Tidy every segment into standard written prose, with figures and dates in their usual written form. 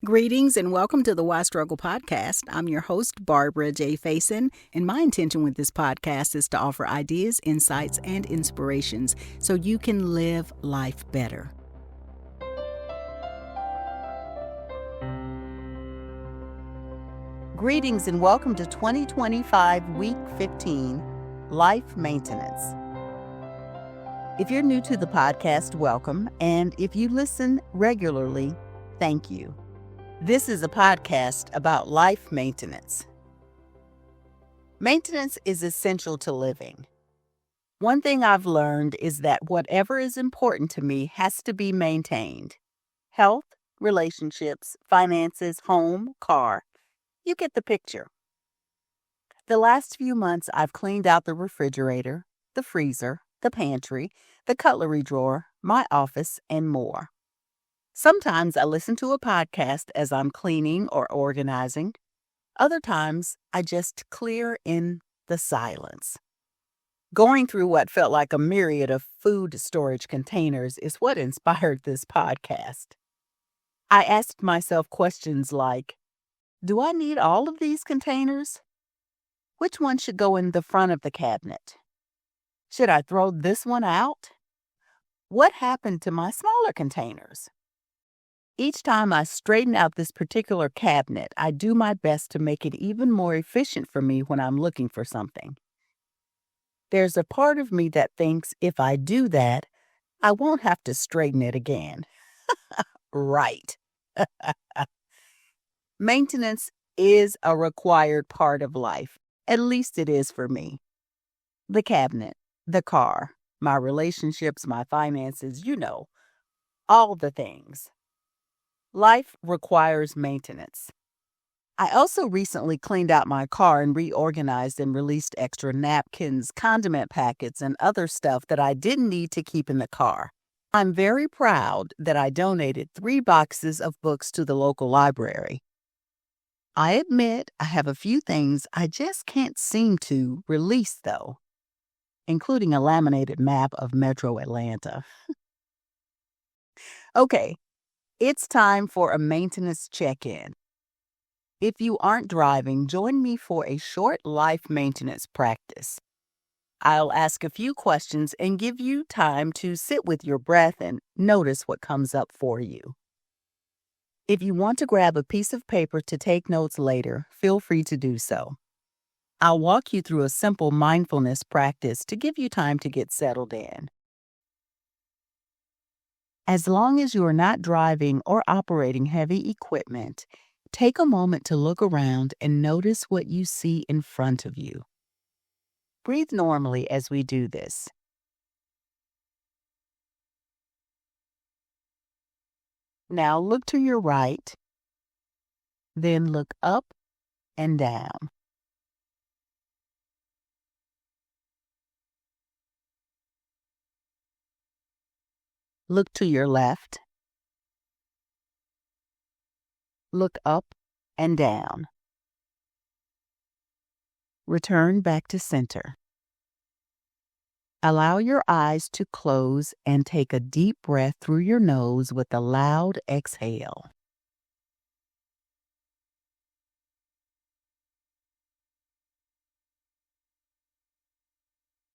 Greetings and welcome to the Why Struggle podcast. I'm your host, Barbara Faison, and my intention with this podcast is to offer ideas, insights, and inspirations so you can live life better. Greetings and welcome to 2025 Week 15, Life Maintenance. If you're new to the podcast, welcome, and if you listen regularly, thank you. This is a podcast about life maintenance. Maintenance is essential to living. One thing I've learned is that whatever is important to me has to be maintained. Health, relationships, finances, home, car. You get the picture. The last few months, I've cleaned out the refrigerator, the freezer, the pantry, the cutlery drawer, my office, and more. Sometimes I listen to a podcast as I'm cleaning or organizing. Other times, I just clear in the silence. Going through what felt like a myriad of food storage containers is what inspired this podcast. I asked myself questions like, do I need all of these containers? Which one should go in the front of the cabinet? Should I throw this one out? What happened to my smaller containers? Each time I straighten out this particular cabinet, I do my best to make it even more efficient for me when I'm looking for something. There's a part of me that thinks if I do that, I won't have to straighten it again. Right. Maintenance is a required part of life. At least it is for me. The cabinet, the car, my relationships, my finances, all the things. Life requires maintenance. I also recently cleaned out my car and reorganized and released extra napkins, condiment packets, and other stuff that I didn't need to keep in the car. I'm very proud that I donated 3 boxes of books to the local library. I admit I have a few things I just can't seem to release, though, including a laminated map of Metro Atlanta. Okay. It's time for a maintenance check-in. If you aren't driving, join me for a short life maintenance practice. I'll ask a few questions and give you time to sit with your breath and notice what comes up for you. If you want to grab a piece of paper to take notes later, feel free to do so. I'll walk you through a simple mindfulness practice to give you time to get settled in. As long as you are not driving or operating heavy equipment, take a moment to look around and notice what you see in front of you. Breathe normally as we do this. Now look to your right, then look up and down. Look to your left. Look up and down. Return back to center. Allow your eyes to close and take a deep breath through your nose with a loud exhale.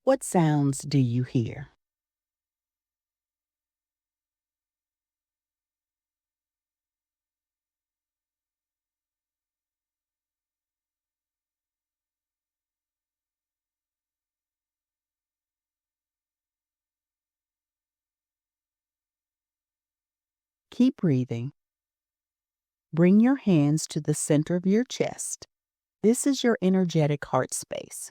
What sounds do you hear? Keep breathing. Bring your hands to the center of your chest. This is your energetic heart space.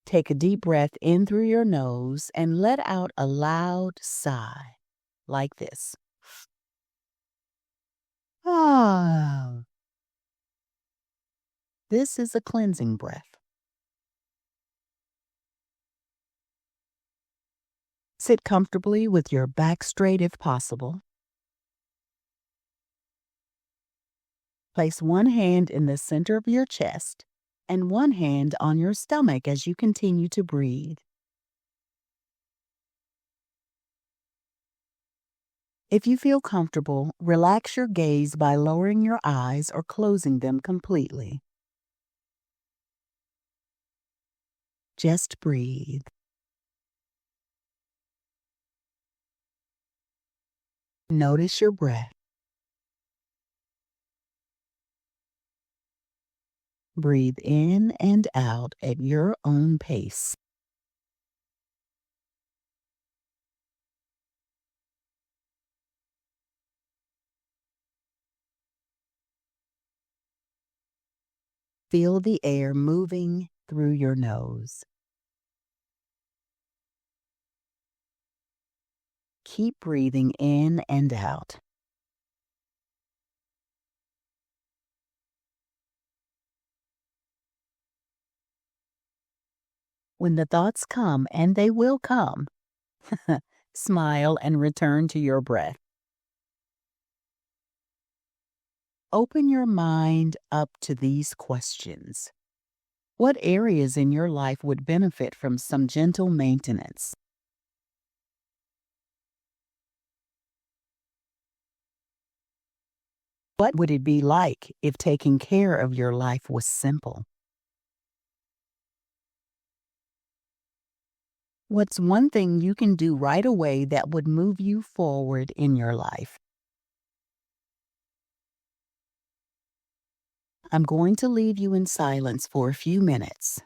Take a deep breath in through your nose and let out a loud sigh, like this. Ah. This is a cleansing breath. Sit comfortably with your back straight if possible. Place one hand in the center of your chest and one hand on your stomach as you continue to breathe. If you feel comfortable, relax your gaze by lowering your eyes or closing them completely. Just breathe. Notice your breath. Breathe in and out at your own pace. Feel the air moving through your nose. Keep breathing in and out. When the thoughts come, and they will come, smile and return to your breath. Open your mind up to these questions. What areas in your life would benefit from some gentle maintenance? What would it be like if taking care of your life was simple? What's one thing you can do right away that would move you forward in your life? I'm going to leave you in silence for a few minutes.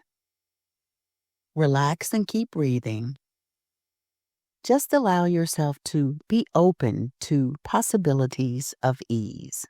Relax and keep breathing. Just allow yourself to be open to possibilities of ease.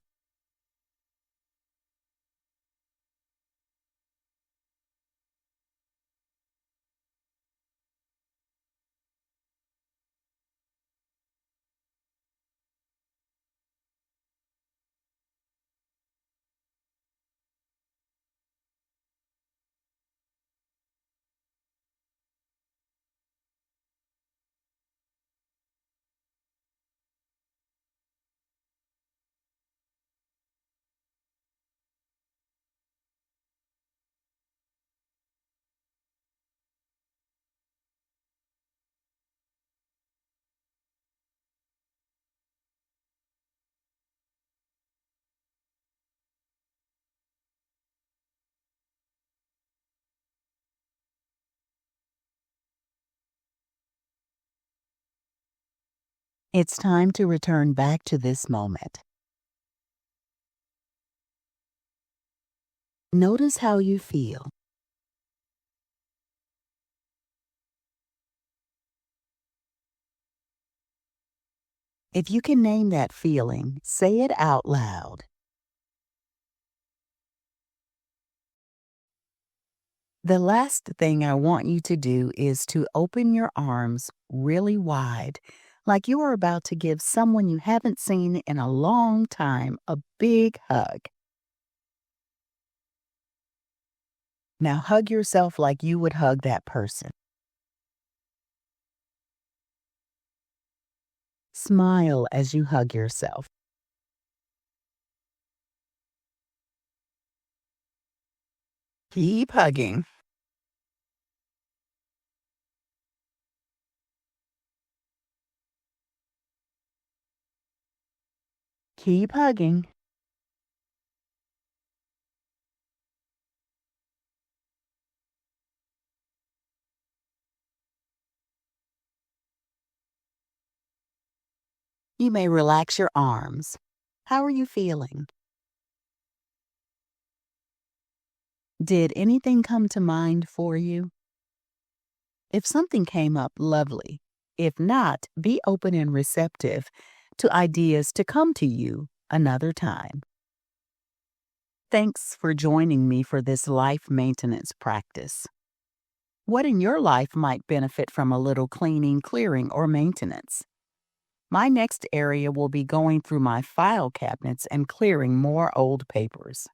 It's time to return back to this moment. Notice how you feel. If you can name that feeling, say it out loud. The last thing I want you to do is to open your arms really wide, like you are about to give someone you haven't seen in a long time a big hug. Now hug yourself like you would hug that person. Smile as you hug yourself. Keep hugging. Keep hugging. You may relax your arms. How are you feeling? Did anything come to mind for you? If something came up, lovely. If not, be open and receptive to ideas to come to you another time. Thanks for joining me for this life maintenance practice. What in your life might benefit from a little cleaning, clearing, or maintenance? My next area will be going through my file cabinets and clearing more old papers.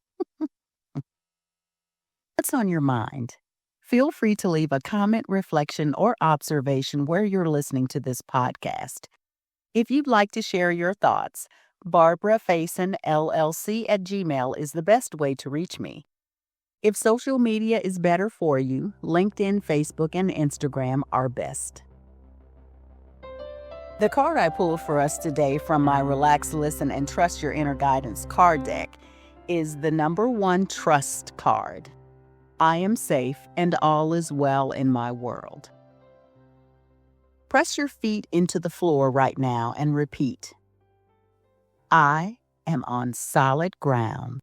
What's on your mind? Feel free to leave a comment, reflection, or observation where you're listening to this podcast. If you'd like to share your thoughts, Barbarafaison LLC at Gmail is the best way to reach me. If social media is better for you, LinkedIn, Facebook, and Instagram are best. The card I pulled for us today from my Relax, Listen, and Trust Your Inner Guidance card deck is the number 1 trust card. I am safe and all is well in my world. Press your feet into the floor right now and repeat. I am on solid ground.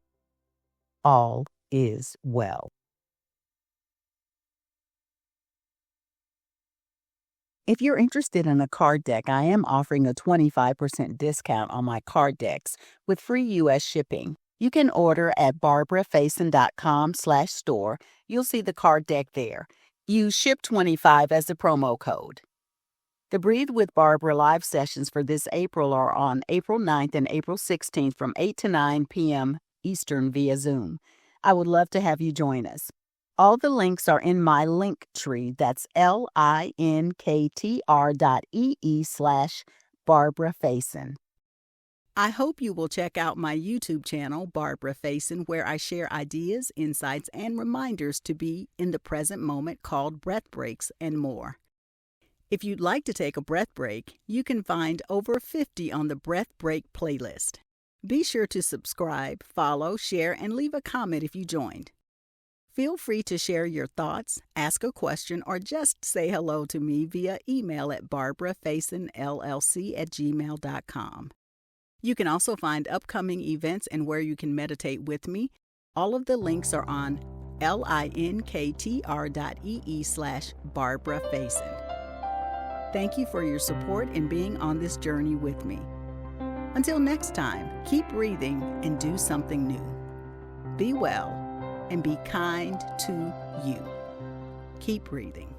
All is well. If you're interested in a card deck, I am offering a 25% discount on my card decks with free U.S. shipping. You can order at Barbarafaison.com/store. You'll see the card deck there. Use SHIP25 as the promo code. The Breathe with Barbara live sessions for this April are on April 9th and April 16th from 8 to 9 p.m. Eastern via Zoom. I would love to have you join us. All the links are in my LINKTR.EE. That's LINKTR.EE/Barbarafaison. I hope you will check out my YouTube channel, Barbarafaison, where I share ideas, insights, and reminders to be in the present moment called breath breaks and more. If you'd like to take a breath break, you can find over 50 on the Breath Break playlist. Be sure to subscribe, follow, share, and leave a comment if you joined. Feel free to share your thoughts, ask a question, or just say hello to me via email at barbarafaisonllc@gmail.com. You can also find upcoming events and where you can meditate with me. All of the links are on LINKTR.EE/Barbarafaison. Thank you for your support in being on this journey with me. Until next time, keep breathing and do something new. Be well and be kind to you. Keep breathing.